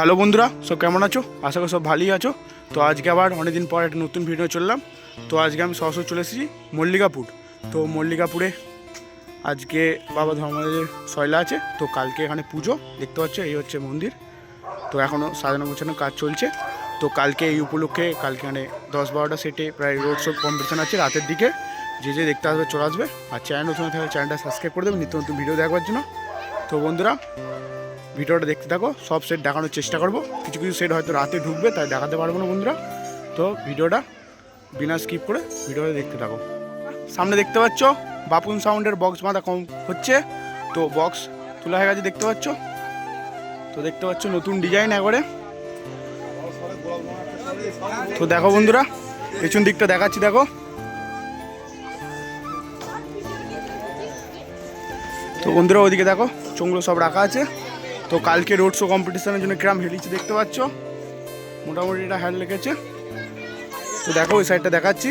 Hello বন্ধুরা, সব কেমন আছো? আশা করি সব ভালোই আছো। তো আজকে আবার অনেকদিন পর একটা নতুন ভিডিও চললাম। তো আজকে আমি সরাসরি চলে এসেছি মল্লিকাপুর। তো মল্লিকাপুরে আজকে বাবা ধর্মরাজের শৈলা আছে। তো কালকে এখানে পুজো দেখতে পাচ্ছ, এই হচ্ছে মন্দির। তো এখনও সাজানো গোছানো কাজ চলছে। তো কালকে এই উপলক্ষে কালকে এখানে 10-12টা সেটে প্রায় রোড শো কম্পিটিশান আছে রাতের দিকে। যে দেখতে আসবে চলে আসবে। আর চ্যানেল নতুন থাকলে চ্যানেলটা সাবস্ক্রাইব করে দেবে নিত্য নতুন ভিডিও দেখবার জন্য। তো বন্ধুরা ভিডিওটা দেখতে থাকো, সব সেট দেখানোর চেষ্টা করবো। কিছু কিছু সেট হয়তো রাতে ঢুকবে, তাই দেখাতে পারবো না বন্ধুরা। তো ভিডিওটা বিনা স্কিপ করে ভিডিওটা দেখতে থাকো। সামনে দেখতে পাচ্ছ বাপুন সাউন্ডের বক্স বাঁধা কম হচ্ছে। তো বক্স তোলা হয়ে গেছে দেখতে পাচ্ছ। তো দেখতে পাচ্ছ নতুন ডিজাইন একবারে। তো দেখো বন্ধুরা, পেছন দিকটা দেখাচ্ছি দেখো। তো বন্ধুরা ওইদিকে দেখো চোঙগুলো সব রাখা আছে। তো কালকে রোড শো কম্পিটিশনের জন্য কিরাম হেলিছে দেখতে পাচ্ছ। মোটামুটি এটা হ্যান্ড লেগেছে। তো দেখো ওই সাইডটা দেখাচ্ছি।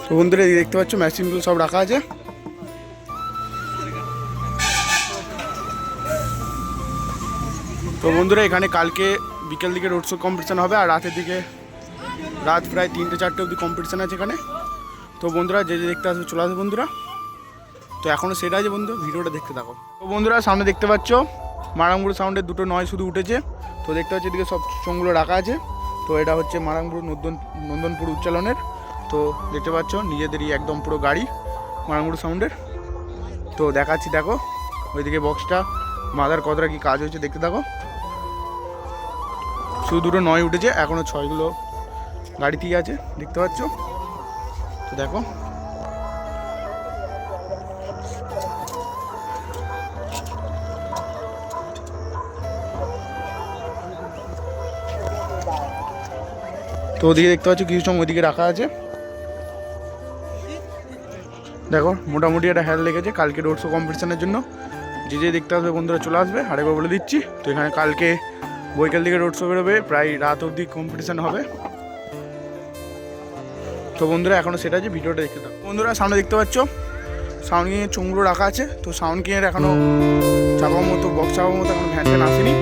তো বন্ধুরা এই দেখতে পাচ্ছ মেশিনগুলো সব রাখা আছে। তো বন্ধুরা এখানে কালকে বিকেল দিকে রোড শো কম্পিটিশান হবে, আর রাতের দিকে রাত প্রায় 3টে-4টে অবধি কম্পিটিশান আছে এখানে। তো বন্ধুরা যে দেখতে আসবে চলে আসবে বন্ধুরা। তো এখনও সেটা আছে বন্ধু, ভিডিওটা দেখতে থাকো। তো বন্ধুরা সামনে দেখতে পাচ্ছ মারাংগুড়ো সাউন্ডের দুটো নয় শুধু উঠেছে। তো দেখতে পাচ্ছি এদিকে সব চোঙগুলো রাখা আছে। তো এটা হচ্ছে মারাংগুড়ো নন্দনপুর উচ্চালনের। তো দেখতে পাচ্ছ নিজেদেরই একদম পুরো গাড়ি মারাংগুড়ো সাউন্ডের। তো দেখাচ্ছি দেখো ওইদিকে বক্সটা মাদার কতটা কি কাজ হয়েছে দেখতে থাকো। শুধু দুটো নয় উঠেছে, এখনও 6গুলো গাড়িতেই আছে দেখতে পাচ্ছ। তো দেখো তো ওদিকে দেখতে পাচ্ছ কিছু চং ওইদিকে রাখা আছে। দেখো মোটামুটি একটা হ্যাল লেগেছে কালকে রোড শো কম্পিটিশানের জন্য। যে দেখতে আসবে বন্ধুরা চলে আসবে, আরেকবার বলে দিচ্ছি। তো এখানে কালকে বৈকাল দিকে রোড শো বেরোবে, প্রায় রাত অবধি কম্পিটিশান হবে। তো বন্ধুরা এখনও সেটা আছে, ভিডিওটা দেখতে থাকো। বন্ধুরা সামনে দেখতে পাচ্ছ সাউন্ড কিংয়ের চোঙগুলো রাখা আছে। তো সাউন্ড কিংয়ের এখনও চাপার মতো বক্স চাপার মতো এখনো ভ্যান ট্যান আসেনি।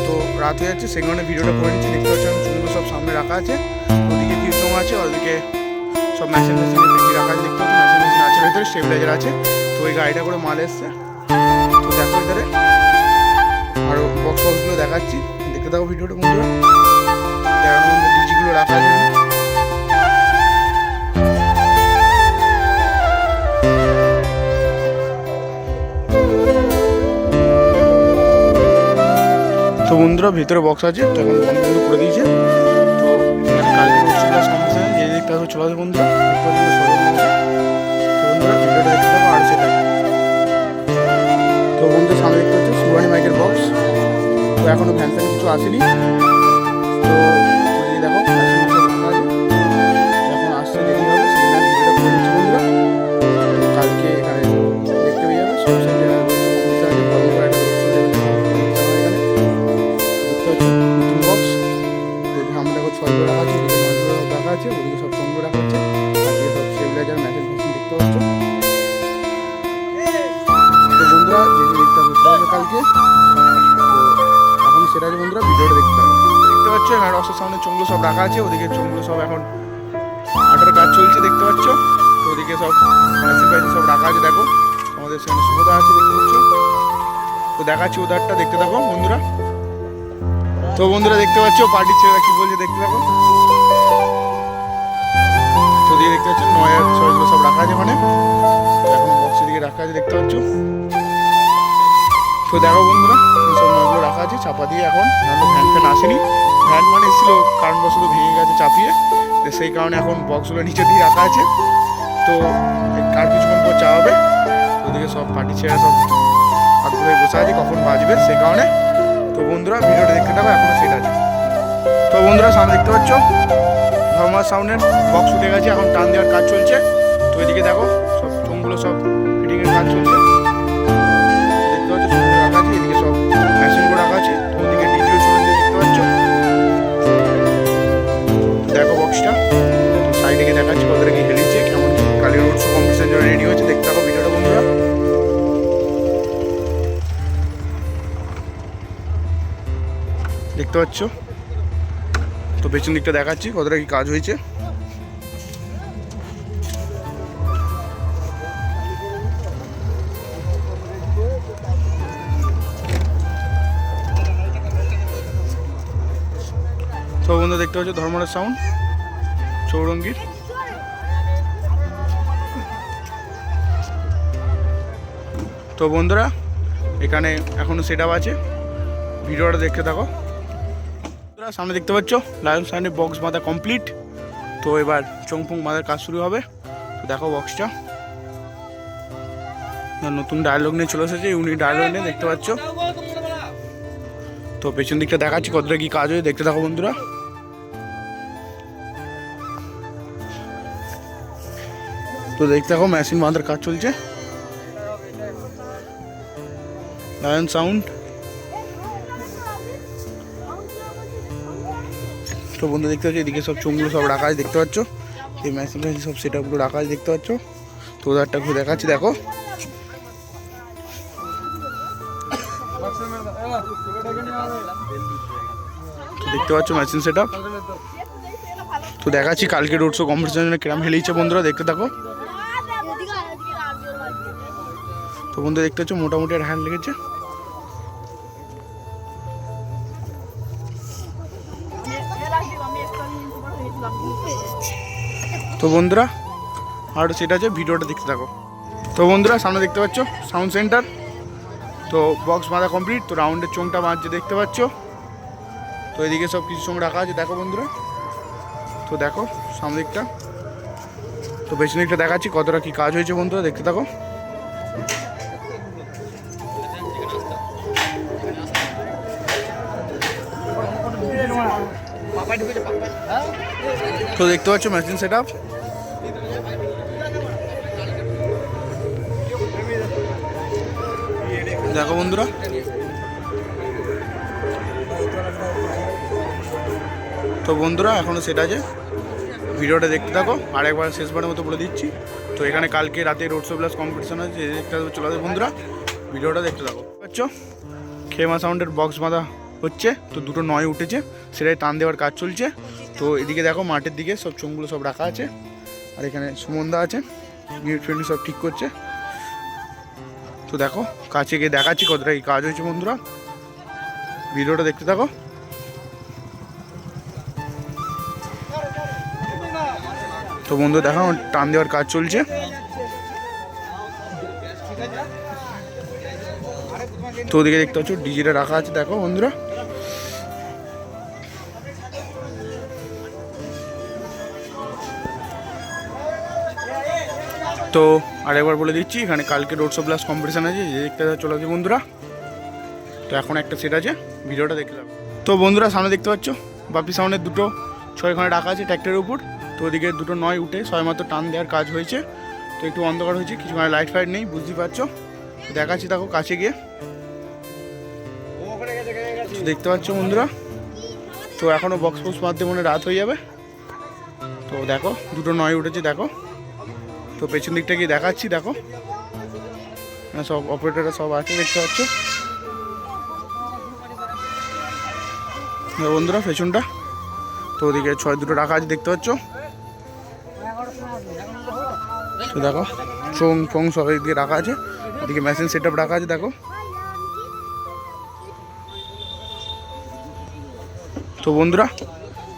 তো রাত হয়ে যাচ্ছে, সেই কারণে ভিডিওটা করে নিচ্ছি। দেখতে পাচ্ছি চোঙগুলো সব সামনে রাখা আছে। ওদিকে কিছু চোঙ আছে, ওদিকে সব মেশিন রাখা আছে দেখতে পাচ্ছি। মেশিন আছে ভেতরে, স্টেবিলাইজার আছে। তো ওই গাড়িটা করে মাল এসছে। তো দেখো এধারে আরও বক্সগুলো দেখাচ্ছি, দেখতে থাকো ভিডিওটা বন্ধুরা। দেখানোর মধ্যে ডিজিগুলো রাখা আছে। তো বন্ধুরা ভিতরে বক্স আছে, তো এখন বন্ধ বন্ধ করে দিয়েছে। তো কালকে রোড সমস্যা যে দেখতে আসবে চলে আসবে বন্ধুরা। তো বন্ধুরা ভিডিওটা দেখতে থাকো আর সেটা। তো বন্ধুদের সামনে দেখতে হচ্ছে সুবানি মাইকের বক্স। তো এখনও ফ্যান ফ্যান কিছু আসেনি। তো দেখো এখন আসছে দেরি হবে, সেই জন্য ভিডিওটা করে দিচ্ছি বন্ধুরা। তো কালকে এখানে দেখতে পেয়ে যাবে সব সাইডে নতুন বক্স। সামনে দেখো 6গুলো রাখা আছে, 9গুলো রাখা আছে, ওদিকে সব চোঙগুলো রাখা আছে। আজকে সব স্টেবিলাইজার মেশিন দেখতে পাচ্ছ। তো বন্ধুরা যে দেখতে হবে কালকে। তো এখন সেটা আছে বন্ধুরা, ভিডিওটা দেখতে হবে। দেখতে পাচ্ছ এখানে রসের সামনে চোঙগুলো সব রাখা আছে। ওদিকে চোঙগুলো সব এখন আটার কাজ চলছে দেখতে পাচ্ছ। তো ওদিকে সব মেশিন পাইছে সব রাখা আছে। দেখো আমাদের সেখানে সুবিধা আছে দেখতে পাচ্ছ। তো দেখাচ্ছি ওদারটা দেখতে থাকো বন্ধুরা। তো বন্ধুরা দেখতে পাচ্ছ পার্টির ছেলেরা কি বলছে দেখতে থাকো। তো দিকে দেখতে পাচ্ছ 9 আর 6গুলো সব রাখা আছে ওখানে। এখন বক্সের দিকে রাখা আছে দেখতে পাচ্ছ। তো দেখো বন্ধুরা সব 9গুলো রাখা আছে চাপা দিয়ে। এখন ভ্যান ফ্যান আসেনি, ভ্যান মানে এসেছিল কারণবশত ভেঙে গেছে চাপিয়ে। তো সেই কারণে এখন বক্সগুলো নিচে দিয়ে রাখা আছে। তো কার কিছুক্ষণ পর চাপাবে। ওদিকে সব পার্টির ছেলেরা সব আগ্রহে বসে আছে কখন বাজবে, সেই কারণে। তো বন্ধুরা ভিডিওটা দেখতে থাকো, এখনো সেট আছে। তো বন্ধুরা সামনে দেখতে পাচ্ছ ধর্মার সাউন্ডের বক্স উঠে গেছে, এখন টান দেওয়ার কাজ চলছে। তো এদিকে দেখো সব চোঙগুলো সব ফিটিংয়ের কাজ চলছে দেখতে পাচ্ছ। চোঙগুলো রাখা আছে, এদিকে সব মেশিনগুলো রাখা আছে। তো ওদিকে ডিজিও চলছে দেখতে পাচ্ছ। দেখো বক্সটা সাইডে গিয়ে দেখাচ্ছি কতটা কি হেলিছে, কেমন কালী রোড শো কম্পিটিশন জন্য রেডি হয়েছে দেখতে থাকো ভিডিওটা বন্ধুরা। দেখতে পাচ্ছ। তো পেছন দিকটা দেখাচ্ছি কতটা কি কাজ হয়েছে। তো বন্ধু দেখতে পাচ্ছ ধর্মরাজ সাউন্ড চৌরঙ্গীর। তো বন্ধুরা এখানে এখনো সেট আপ আছে, ভিডিওটা দেখতে থাকো। সামনে দেখতে পাচ্ছ লায়ন সাউন্ডের বক্স বাঁধা কমপ্লিট। তো এবার চংফং বাঁধার কাজ শুরু হবে। তো দেখো বক্সটা নতুন ডায়লগ নিয়ে চলে এসেছে, ইউনিক ডায়লগ নিয়ে দেখতে পাচ্ছ। তো পেছন দিকটা দেখাচ্ছি কতটা কি কাজ হয়েছে, দেখতে থাকো বন্ধুরা। তো দেখতে থাকো মেশিন বাঁধার কাজ চলছে লায়ন সাউন্ড। তো বন্ধু দেখতে পাচ্ছ এদিকে সব চোঙগুলো সব রাখা আছে, দেখতে পাচ্ছ এই মেশিন সব সেট আপগুলো রাখা আছে, দেখতে পাচ্ছ। তো ওদেরটা ঘুরে দেখাচ্ছি দেখো। দেখতে পাচ্ছ মেশিন সেট আপ। তো দেখাচ্ছি কালকে রোড শো কম্পিটিশনের জন্য কিরম হেলিয়েছে বন্ধুরা, দেখতে থাকো। তো বন্ধু দেখতে পাচ্ছ মোটামুটি আর হ্যান্ড লেগেছে। তো বন্ধুরা আরও সেটা আছে, ভিডিওটা দেখতে থাকো। তো বন্ধুরা সামনে দেখতে পাচ্ছ সাউন্ড সেন্টার। তো বক্স বাঁধা কমপ্লিট। তো রাউন্ডের চোঙটা বাঁধছে দেখতে পাচ্ছ। তো এদিকে সব কিছু চোঙ রাখা আছে দেখো বন্ধুরা। তো দেখো সামনে দিকটা। তো পেছন দিকটা দেখাচ্ছি কতটা কি কাজ হয়েছে বন্ধুরা, দেখতে থাকো। তো দেখতে পাচ্ছ মেশিন সেট আপ। দেখো বন্ধুরা। তো বন্ধুরা এখনো সেট আছে, ভিডিওটা দেখতে থাকো। আর একবার শেষবারের মতো বলে দিচ্ছি, তো এখানে কালকে রাতে রোড শো প্লাস কম্পিটিশন আছে, দেখতে চলে আসবে বন্ধুরা, ভিডিওটা দেখতে থাকো। পাচ্ছ খেমা সাউন্ডের বক্স বাঁধা হচ্ছে। তো দুটো নয় উঠেছে, সেটাই টান দেওয়ার কাজ চলছে। তো এদিকে দেখো মাঠের দিকে সব চোঙগুলো সব রাখা আছে, আর এখানে সুমনদা আছে মিউট ফ্রেন্ড সব ঠিক করছে। তো দেখো কাছে গিয়ে দেখাচ্ছি কতটা কি কাজ হয়েছে বন্ধুরা, ভিডিওটা দেখতে থাকো। তো বন্ধু দেখো টান দেওয়ার কাজ চলছে। তো ওদিকে দেখতে পাচ্ছ ডিজিটা রাখা আছে দেখো বন্ধুরা। তো আরেকবার বলে দিচ্ছি এখানে কালকে রোড শো প্লাস কম্পিটিশান আছে, যে দেখতে চলে আসবে বন্ধুরা। তো এখন একটা সেট আছে, ভিডিওটা দেখতে যাবে। তো বন্ধুরা সামনে দেখতে পাচ্ছ বাপি সাউন্ডের দুটো 6 রাখা আছে ট্র্যাক্টরের উপর। তো ওদিকে দুটো 9 উঠে 6 মাত্র টান দেওয়ার কাজ হয়েছে। তো একটু অন্ধকার হয়েছে, কিছু লাইট ফাইট নেই বুঝতেই পারছো। দেখাচ্ছি দেখো কাছে গিয়ে, দেখতে পাচ্ছ বন্ধুরা। তো এখনও বক্স ফক্স মারতে মনে রাত হয়ে যাবে। তো দেখো দুটো 9 উঠেছে দেখো। তো পেছন দিকটা গিয়ে দেখাচ্ছি দেখো, সব অপারেটররা সব আছে দেখতে পাচ্ছ বন্ধুরা পেছনটা। তো ওদিকে 6 দুটো রাখা আছে দেখতে পাচ্ছ। তো দেখো চোং ফোং সব এদিকে রাখা আছে, এদিকে মেশিন সেট আপ রাখা আছে দেখো। তো বন্ধুরা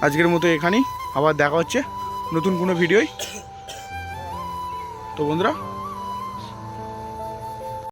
আজকের মতো এখানেই, আবার দেখা হচ্ছে নতুন কোনো ভিডিওয়। তো বন্ধুরা